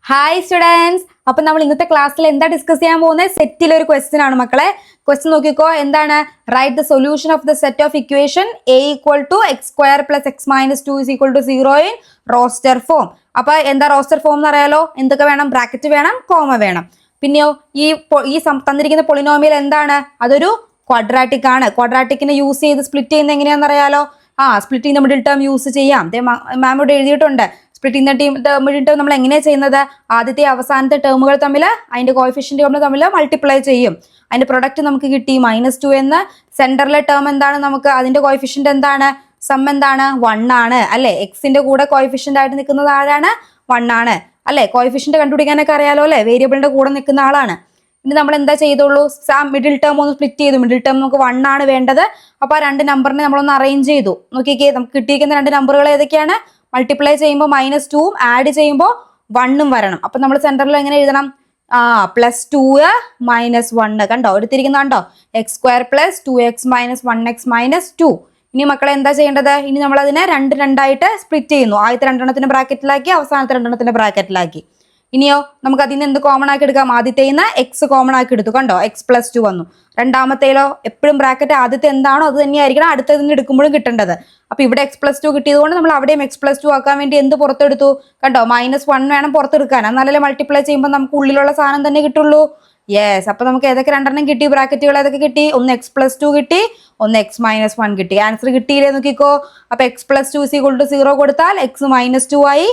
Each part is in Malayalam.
Hi students. അപ്പൊ നമ്മൾ ഇന്നത്തെ ക്ലാസ്സിൽ എന്താ ഡിസ്കസ് ചെയ്യാൻ പോകുന്നത്? സെറ്റിലെ ഒരു ക്വസ്റ്റ്യൻ ആണ് മക്കളെ. ക്വസ്റ്റ്യൻ നോക്കിക്കോ, എന്താണ്? Write the solution of the set of equation a equal to x square plus x minus 2 is equal to 0 in roster form. അപ്പൊ എന്താ റോസ്റ്റർ ഫോം എന്ന് അറിയാലോ? എന്തൊക്കെ വേണം? ബ്രാക്കറ്റ് വേണം, കോമ വേണം. പിന്നെയോ ഈ തന്നിരിക്കുന്ന പൊളിനോമിയൽ എന്താണ്? അതൊരു ക്വാഡ്രാറ്റിക് ആണ്. ക്വാഡ്രാറ്റിക്കിനെ യൂസ് ചെയ്ത് സ്പ്ലിറ്റ് ചെയ്യുന്നത് എങ്ങനെയാണെന്ന് അറിയാലോ? സ്പ്ലിറ്റ് ചെയ്യുന്ന മിഡിൽ ടേം യൂസ് ചെയ്യാം. മാം ഇവിടെ എഴുതിയിട്ടുണ്ട്. സ്പ്ലിറ്റിംഗ് മിഡിൽ ടേം നമ്മൾ എങ്ങനെയാണ് ചെയ്യുന്നത്? ആദ്യത്തെ അവസാനത്തെ ടേമുകൾ തമ്മിൽ അതിന്റെ കോഎഫിഷ്യന്റ് തമ്മിൽ മൾട്ടിപ്ലൈ ചെയ്യും. അതിന്റെ പ്രൊഡക്റ്റ് നമുക്ക് കിട്ടി -2 എന്ന്. സെന്ററിലെ ടേം എന്താണ്? നമുക്ക് അതിന്റെ കോഎഫിഷ്യന്റ് എന്താണ്? സം എന്താണ്? 1 ആണ് അല്ലെ? എക്സിന്റെ കൂടെ കോഎഫിഷ്യന്റ് ആയിട്ട് നിൽക്കുന്നത് ആരാണ്? 1 ആണ് അല്ലെ? കോഎഫിഷ്യന്റ് കണ്ടുപിടിക്കാനൊക്കെ അറിയാലോ അല്ലെ? വേരിയബിളിന്റെ കൂടെ നിൽക്കുന്ന ആളാണ്. ഇനി നമ്മൾ എന്താ ചെയ്തോളൂ? മിഡിൽ ടേം ഒന്ന് സ്പ്ലിറ്റ് ചെയ്തു. മിഡിൽ ടേം നമുക്ക് 1 ആണ് വേണ്ടത്. അപ്പൊ ആ രണ്ട് നമ്പറിനെ നമ്മളൊന്ന് അറേഞ്ച് ചെയ്തു. നോക്കിക്കേ, നമുക്ക് കിട്ടിയിരിക്കുന്ന രണ്ട് നമ്പറുകൾ ഏതൊക്കെയാണ്? മൾട്ടിപ്ലൈ ചെയ്യുമ്പോൾ -2 ആഡ് ചെയ്യുമ്പോൾ 1 വരണം. അപ്പൊ നമ്മൾ സെന്ററിൽ എങ്ങനെ എഴുതണം? +2 -1 കണ്ടോ? എടുത്തിരിക്കുന്ന കണ്ടോ? X square plus 2x minus 1x minus 2. ഇനി മക്കളെ എന്താ ചെയ്യേണ്ടത്? ഇനി നമ്മൾ അതിനെ രണ്ടായിട്ട് സ്പ്ലിറ്റ് ചെയ്യുന്നു. ആദ്യത്തെ രണ്ടെണ്ണത്തിന്റെ ബ്രാക്കറ്റിലാക്കി, അവസാനത്തെ രണ്ടെണ്ണത്തിന്റെ ബ്രാക്കറ്റിലാക്കി. ഇനിയോ നമുക്ക് അതിൽ നിന്ന് എന്ത് കോമൺ ആക്കി എടുക്കാം? ആദ്യത്തേന്ന് എക്സ് കോമൺ ആക്കി എടുത്തു. കണ്ടോ? x+2 വന്നു. രണ്ടാമത്തേലോ എപ്പോഴും ബ്രാക്കറ്റ് ആദ്യത്തെ എന്താണോ അത് തന്നെയായിരിക്കണം അടുത്തതിൽ നിന്ന് എടുക്കുമ്പോഴും കിട്ടേണ്ടത്. അപ്പൊ ഇവിടെ x+2 കിട്ടിയത് കൊണ്ട് നമ്മൾ അവിടെയും x+2 ആക്കാൻ വേണ്ടി എന്ത് പുറത്തെടുത്തു? കണ്ടോ? -1 വേണം പുറത്തെടുക്കാൻ. എന്നാലല്ലേ മൾട്ടിപ്ലൈ ചെയ്യുമ്പോൾ നമുക്ക് ഉള്ളിലുള്ള സാധനം തന്നെ കിട്ടുള്ളൂ. യെസ്. അപ്പൊ നമുക്ക് ഏതൊക്കെ രണ്ടെണ്ണം കിട്ടി? ബ്രാക്കറ്റുകൾ ഏതൊക്കെ കിട്ടി? ഒന്ന് x+2 കിട്ടി, ഒന്ന് x-1 കിട്ടി. ആൻസർ കിട്ടിയില്ലേ? നോക്കിക്കോ. അപ്പൊ x+2 = 0 കൊടുത്താൽ x-2 ആയി.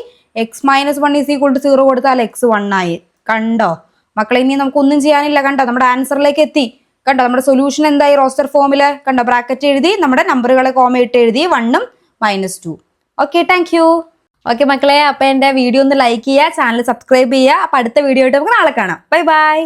x-1 = 0 കൊടുത്താൽ x1 ആയി. കണ്ടോ മക്കളെ? ഇനി നമുക്ക് ഒന്നും ചെയ്യാനില്ല. കണ്ടോ? നമ്മുടെ ആൻസറിലേക്ക് എത്തി. കണ്ടോ? നമ്മുടെ സൊല്യൂഷൻ എന്തായി? റോസ്റ്റർ ഫോമില് കണ്ടോ? ബ്രാക്കറ്റ് എഴുതി, നമ്മുടെ നമ്പറുകളെ കോമ ഇട്ട് എഴുതി, 1ഉം -2. Okay, thank you. ഓക്കെ മക്കളെ, അപ്പൊ എന്റെ വീഡിയോ ഒന്ന് ലൈക്ക് ചെയ്യുക, ചാനൽ സബ്സ്ക്രൈബ് ചെയ്യുക. അപ്പൊ അടുത്ത വീഡിയോ ആയിട്ട് നമുക്ക് നാളെ കാണാം. Bye bye.